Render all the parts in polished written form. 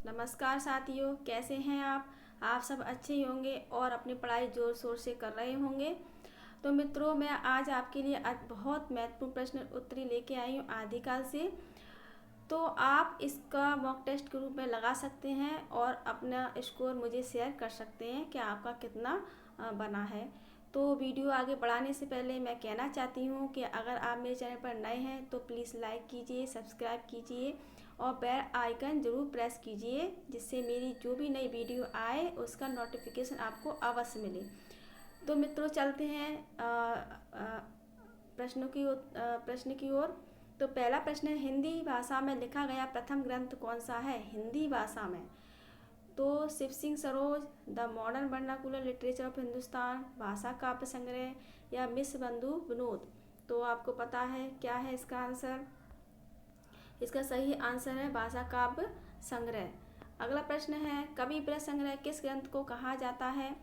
नमस्कार साथियों, कैसे हैं आप सब अच्छे ही होंगे और अपनी पढ़ाई ज़ोर शोर से कर रहे होंगे। तो मित्रों, मैं आज आपके लिए आज बहुत महत्वपूर्ण प्रश्न उत्तरी लेके आई हूँ आदिकाल से। तो आप इसका मॉक टेस्ट के रूप में लगा सकते हैं और अपना स्कोर मुझे शेयर कर सकते हैं कि आपका कितना बना है। तो वीडियो आगे बढ़ाने से पहले मैं कहना चाहती हूँ कि अगर आप मेरे चैनल पर नए हैं तो प्लीज़ लाइक कीजिए, सब्सक्राइब कीजिए और बेल आइकन ज़रूर प्रेस कीजिए, जिससे मेरी जो भी नई वीडियो आए उसका नोटिफिकेशन आपको अवश्य मिले। तो मित्रों, चलते हैं प्रश्न की ओर। तो पहला प्रश्न है, हिंदी भाषा में लिखा गया प्रथम ग्रंथ कौन सा है? हिंदी भाषा में तो Shiv Singh Saroj, the modern vernacular literature of Hindustan, भाषा काव्य संग्रह या मिस बंधु विनोद। तो आपको पता है क्या है इसका आंसर? इसका सही आंसर है भाषा काव्य संग्रह। अगला प्रश्न है, कवि ब्रज संग्रह किस ग्रंथ को कहा जाता है?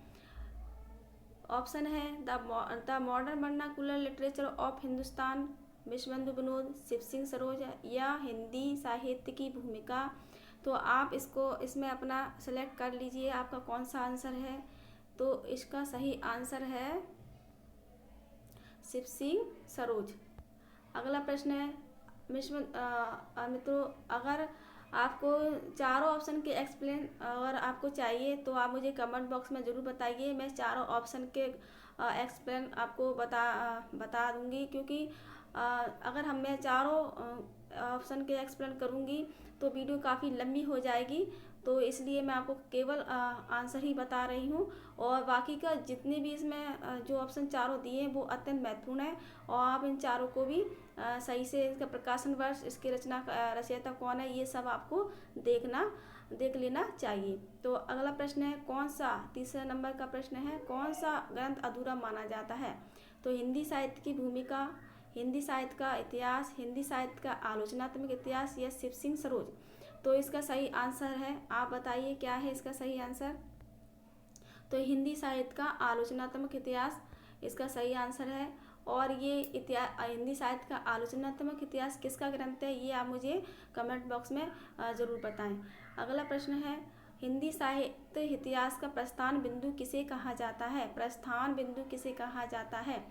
ऑप्शन है the modern vernacular literature of Hindustan, Vishwabandhu Vinod, Shiv Singh Saroj या हिंदी साहित्य की भूमिका। तो आप इसमें अपना सेलेक्ट कर लीजिए, आपका कौन सा आंसर है। तो इसका सही आंसर है शिव सिंह सरोज। अगला प्रश्न है, मित्रों, अगर आपको चारों ऑप्शन के एक्सप्लेन अगर आपको चाहिए तो आप मुझे कमेंट बॉक्स में ज़रूर बताइए। मैं चारों ऑप्शन के एक्सप्लेन आपको बता दूंगी, क्योंकि अगर मैं चारों ऑप्शन के एक्सप्लेन करूंगी तो वीडियो काफ़ी लंबी हो जाएगी। तो इसलिए मैं आपको केवल आंसर ही बता रही हूँ, और बाकी का जितने भी इसमें जो ऑप्शन चारों दिए हैं वो अत्यंत महत्वपूर्ण है, और आप इन चारों को भी सही से, इसका प्रकाशन वर्ष, इसके रचयिता कौन है, ये सब आपको देख लेना चाहिए। तो अगला प्रश्न है, कौन सा, तीसरे नंबर का प्रश्न है, कौन सा ग्रंथ अधूरा माना जाता है? तो हिंदी साहित्य की भूमिका, हिंदी साहित्य का इतिहास, हिंदी साहित्य का आलोचनात्मक इतिहास या शिव सिंह सरोज। तो इसका सही आंसर है, आप बताइए क्या है इसका सही आंसर। तो हिंदी साहित्य का आलोचनात्मक इतिहास इसका सही आंसर है। और ये इतिहास, हिंदी साहित्य का आलोचनात्मक इतिहास किसका ग्रंथ है, ये आप मुझे कमेंट बॉक्स में ज़रूर बताएं। अगला प्रश्न है, हिंदी साहित्य इतिहास का प्रस्थान बिंदु किसे कहा जाता है? प्रस्थान बिंदु किसे कहा जाता है?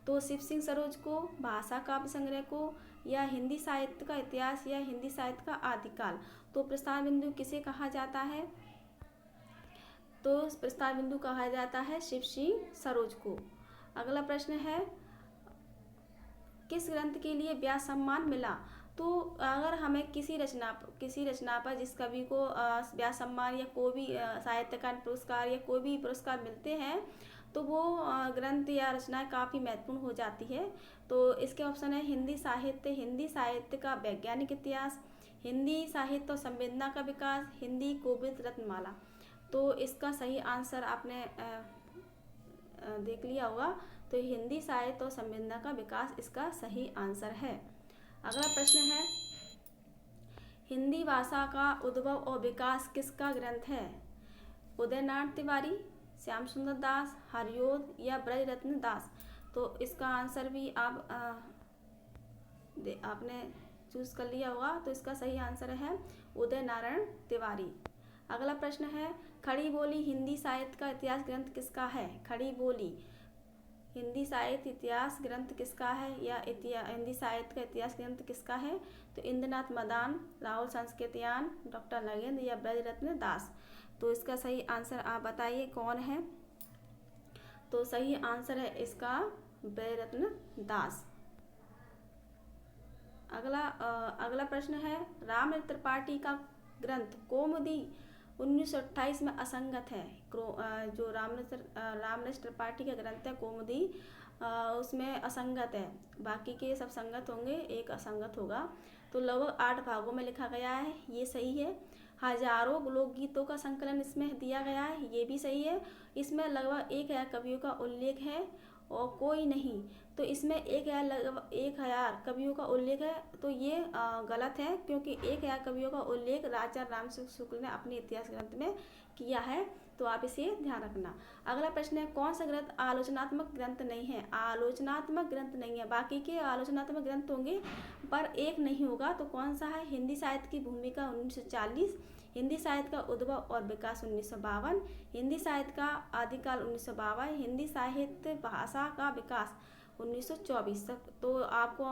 तो शिव सिंह सरोज को, भाषा काव्य संग्रह को, या हिंदी साहित्य का इतिहास या हिंदी साहित्य का आदिकाल। तो प्रस्थान बिंदु किसे कहा जाता है? तो प्रस्थान बिंदु कहा जाता है शिव सिंह सरोज को। अगला प्रश्न है, किस ग्रंथ के लिए व्यास सम्मान मिला? तो अगर हमें किसी रचना पर जिस कवि को व्यास सम्मान या कोई भी साहित्यकार पुरस्कार या कोई भी पुरस्कार मिलते हैं, तो वो ग्रंथ या रचना काफ़ी महत्वपूर्ण हो जाती है। तो इसके ऑप्शन है, हिंदी साहित्य का वैज्ञानिक इतिहास, हिंदी साहित्य और संवेदना का विकास, हिंदी कोविद रत्नमाला। तो इसका सही आंसर आपने देख लिया होगा। तो हिंदी साहित्य और संवेदना का विकास इसका सही आंसर है। अगला प्रश्न है, हिंदी भाषा का उद्भव और विकास किसका ग्रंथ है? उदयनारायण तिवारी, श्याम सुंदर दास, हरिओद या ब्रजरत्न दास। तो इसका आंसर भी आपने चूज कर लिया होगा। तो इसका सही आंसर है उदय नारायण तिवारी। अगला प्रश्न है, खड़ी बोली हिंदी साहित्य का इतिहास ग्रंथ किसका है? खड़ी बोली हिंदी साहित्य इतिहास ग्रंथ किसका है, या हिंदी साहित्य का इतिहास ग्रंथ किसका है? तो इंद्रनाथ मदान, राहुल संस्कृतयान, डॉक्टर नगेंद्र या ब्रजरत्न दास। तो इसका सही आंसर आप बताइए कौन है। तो सही आंसर है इसका ब्रजरत्न दास। अगला प्रश्न है, रामचंद्र त्रिपाठी का ग्रंथ कौमुदी 1928 में असंगत है। जो रामचंद्र त्रिपाठी का ग्रंथ है कौमुदी, उसमें असंगत है, बाकी के सब संगत होंगे, एक असंगत होगा। तो लगभग 8 भागों में लिखा गया है, ये सही है। हजारों लोकगीतों का संकलन इसमें दिया गया है, ये भी सही है। इसमें लगभग 1000 कवियों का उल्लेख है और कोई नहीं। तो इसमें 1000 कवियों का उल्लेख है, तो ये गलत है, क्योंकि 1000 कवियों का उल्लेख राजा राम शुक्ल ने अपने इतिहास ग्रंथ में किया है। तो आप इसे ध्यान रखना। अगला प्रश्न है, कौन सा ग्रंथ आलोचनात्मक ग्रंथ नहीं है? आलोचनात्मक ग्रंथ नहीं है, बाकी के आलोचनात्मक ग्रंथ होंगे पर एक नहीं होगा। तो कौन सा है? हिंदी साहित्य की भूमिका 1940, हिंदी साहित्य का उद्भव और विकास 1952, हिंदी साहित्य का आदिकाल 1952, हिंदी साहित्य भाषा का विकास 1924। तो आपको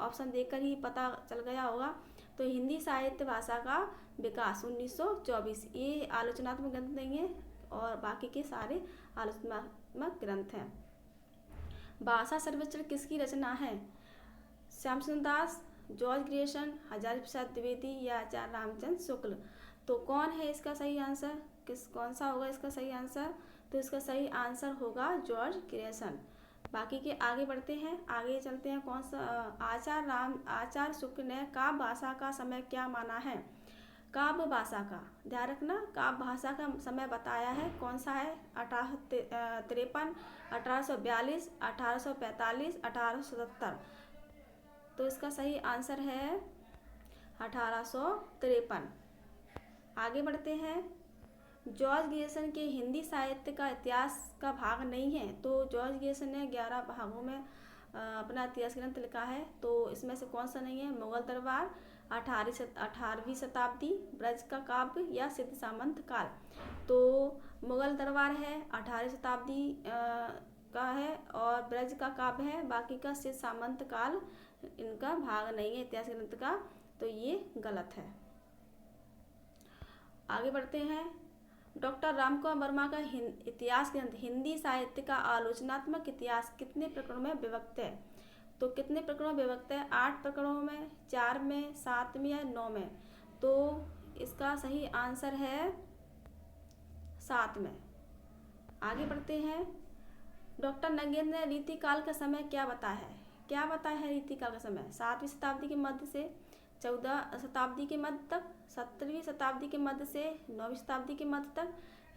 ऑप्शन देखकर ही पता चल गया होगा। तो हिंदी साहित्य भाषा का विकास 1924, ये आलोचनात्मक ग्रंथ नहीं है और बाकी के सारे आलोचनात्मक ग्रंथ हैं। भाषा सर्वेक्षण किसकी रचना है? श्यामचंद्र दास, जॉर्ज ग्रियर्सन, हजारी प्रसाद द्विवेदी या आचार्य रामचंद्र शुक्ल। तो कौन है इसका सही आंसर? कौन सा होगा इसका सही आंसर? तो इसका सही आंसर होगा जॉर्ज ग्रियर्सन। बाकी के आगे बढ़ते हैं, आगे चलते हैं। कौन सा आचार्य शुक्ल ने काव्य भाषा का समय क्या माना है? काव्य भाषा का, ध्यान रखना, काव्य भाषा का समय बताया है, कौन सा है? 1853, 1842, 1845, 1870। तो इसका सही आंसर है 1853। आगे बढ़ते हैं। जॉर्ज ग्रियर्सन के हिंदी साहित्य का इतिहास का भाग नहीं है। तो जॉर्ज ग्रियर्सन ने 11 भागों में अपना इतिहास ग्रंथ लिखा है। तो इसमें से कौन सा नहीं है? मुगल दरबार, 18वीं शताब्दी, ब्रज का काव्य या सिद्ध सामंत काल। तो मुगल दरबार है, 18वीं शताब्दी का है और ब्रज का काव्य है, बाकी का सिद्ध सामंत काल इनका भाग नहीं है इतिहास ग्रंथ का। तो ये गलत है। आगे बढ़ते हैं। डॉक्टर रामकुमार वर्मा का इतिहास ग्रंथ हिंदी साहित्य का आलोचनात्मक इतिहास कितने प्रकरणों में विभक्त है? तो कितने प्रकरणों में विभक्त है? 8 प्रकरणों में, 4 में, 7 में या 9 में। तो इसका सही आंसर है 7 में। आगे बढ़ते हैं। डॉक्टर नगेंद्र ने रीतिकाल का समय क्या बताया है? क्या बताया है रीतिकाल का समय? 7वीं शताब्दी के मध्य से 14 शताब्दी के मध्य तक, 17वीं शताब्दी के मध्य से 9वीं शताब्दी के मध्य तक,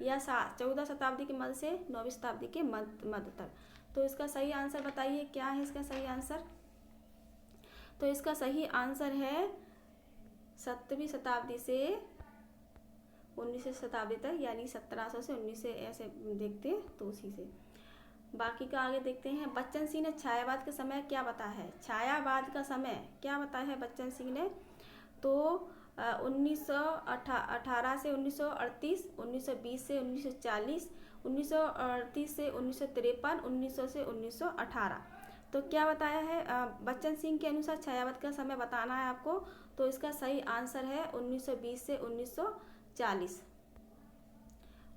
या 14 शताब्दी के मध्य से 9वीं शताब्दी के मध्य तक। तो इसका सही आंसर बताइए, क्या है इसका सही आंसर? तो इसका सही आंसर है 17वीं शताब्दी से 19वीं शताब्दी तक, यानी 1700 से 1900 ऐसे देखते हैं तो उसी से। बाकी का आगे देखते हैं। बच्चन सिंह ने छायावाद का समय क्या बताया है? छायावाद का समय क्या बताया है बच्चन सिंह ने? तो 1918 से 1938, 1920 से 1940, 1938 से 1953, 1900 से 1918। तो क्या बताया है बच्चन सिंह के अनुसार छायावाद का समय बताना है आपको। तो इसका सही आंसर है 1920 से 1940।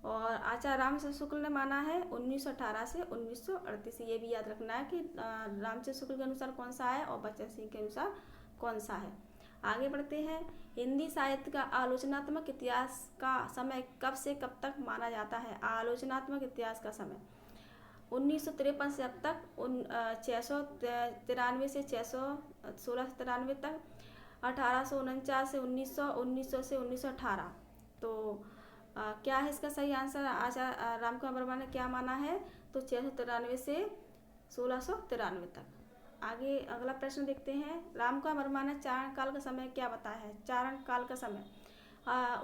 और आचार्य रामचंद्र शुक्ल ने माना है 1918 से 1938। ये भी याद रखना है कि रामचंद्र शुक्ल के अनुसार कौन सा है और बच्चन सिंह के अनुसार कौन सा है। आगे बढ़ते हैं। हिंदी साहित्य का आलोचनात्मक इतिहास का समय कब से कब तक माना जाता है? आलोचनात्मक इतिहास का समय 1953 से अब तक, 693 से 1693 तक, 1849 से 1900, 1900 से 1918। तो क्या है इसका सही आंसर? आचार्य रामकुमार वर्मा ने क्या माना है? तो 693 से 1693 तक। आगे अगला प्रश्न देखते हैं। रामकुमार वर्मा ने चारण काल का समय क्या बताया है? चारण काल का समय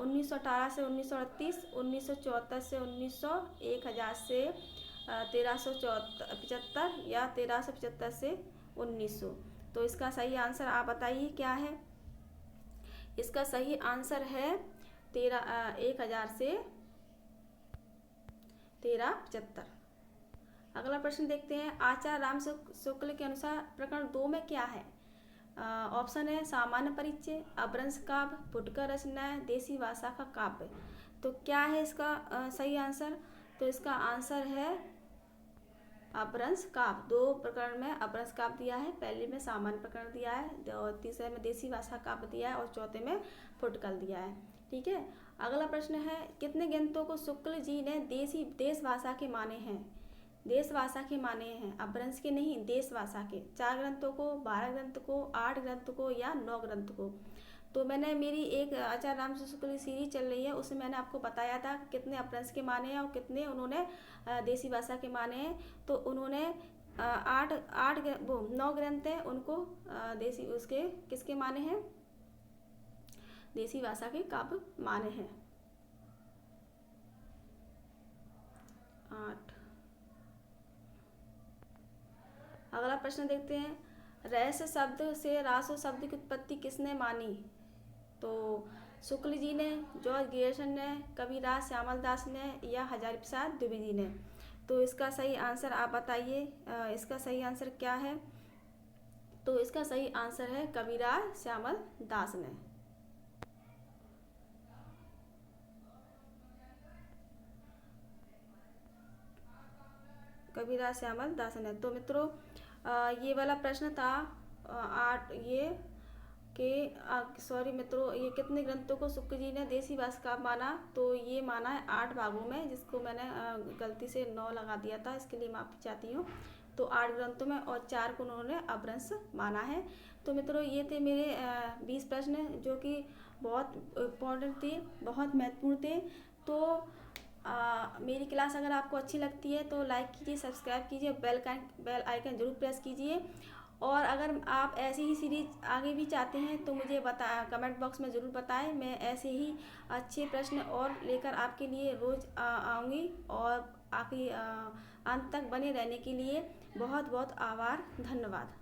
1918 से 1938, 1974 से 1900, 1000 से 1375 या 1375 से 1900। तो इसका सही आंसर आप बताइए क्या है? इसका सही आंसर है 1000 से 1375। अगला प्रश्न देखते हैं। आचार्य रामचंद्र शुक्ल के अनुसार प्रकरण 2 में क्या है? ऑप्शन है सामान्य परिचय, अपभ्रंश काव्य, फुटकर रचनाएं, देसी भाषा का काव्य। तो क्या है इसका सही आंसर? तो इसका आंसर है अपभ्रंश काव्य। 2 प्रकरण में अपभ्रंश काव्य दिया है, पहले में सामान्य प्रकरण दिया है और तीसरे में देसी भाषा काव्य दिया है और चौथे में फुटकल दिया है। ठीक है। अगला प्रश्न है। कितने ग्रंथों को शुक्ल जी ने देश भाषा के माने हैं? देश भाषा के माने हैं, अपभ्रंश के नहीं, देश भाषा के। 4 ग्रंथों को, 12 ग्रंथ को, 8 ग्रंथ को या 9 ग्रंथ को। तो मैंने मेरी एक आचार्य रामचंद्र शुक्ल की सीरीज चल रही है, उसमें मैंने आपको बताया था कितने अपभ्रंश के माने हैं और कितने उन्होंने देसी भाषा के माने हैं। तो उन्होंने 9 ग्रंथ हैं, उनको देसी उसके किसके माने हैं? देसी भाषा के काव्य माने हैं। 8। अगला प्रश्न देखते हैं। रहस्य शब्द से रासो शब्द की उत्पत्ति किसने मानी? तो शुक्ल जी ने, जॉर्ज ग्रियर्सन ने, कबीरदास श्यामल दास ने या हजारी प्रसाद द्विवेदी ने। तो इसका सही आंसर आप बताइए, इसका सही आंसर क्या है? तो इसका सही आंसर है कबीरदास श्यामल दास ने। कबीरदास श्यामल दास ने। तो मित्रों ये वाला प्रश्न था आठ ये कि सॉरी मित्रों, ये कितने ग्रंथों को शुक्ल जी ने देसी भाषा का माना? तो ये माना है 8 भागों में, जिसको मैंने गलती से 9 लगा दिया था, इसके लिए माफ़ी चाहती हूँ। तो 8 ग्रंथों में और 4 को उन्होंने अपभ्रंश माना है। तो मित्रों ये थे मेरे 20 प्रश्न, जो कि बहुत इम्पोर्टेंट थे, बहुत महत्वपूर्ण थे। तो मेरी क्लास अगर आपको अच्छी लगती है तो लाइक कीजिए, सब्सक्राइब कीजिए, बेल आइकन जरूर प्रेस कीजिए। और अगर आप ऐसी ही सीरीज आगे भी चाहते हैं तो मुझे कमेंट बॉक्स में ज़रूर बताएं। मैं ऐसे ही अच्छे प्रश्न और लेकर आपके लिए रोज़ आऊँगी। और आखिरी अंत तक बने रहने के लिए बहुत बहुत आभार, धन्यवाद।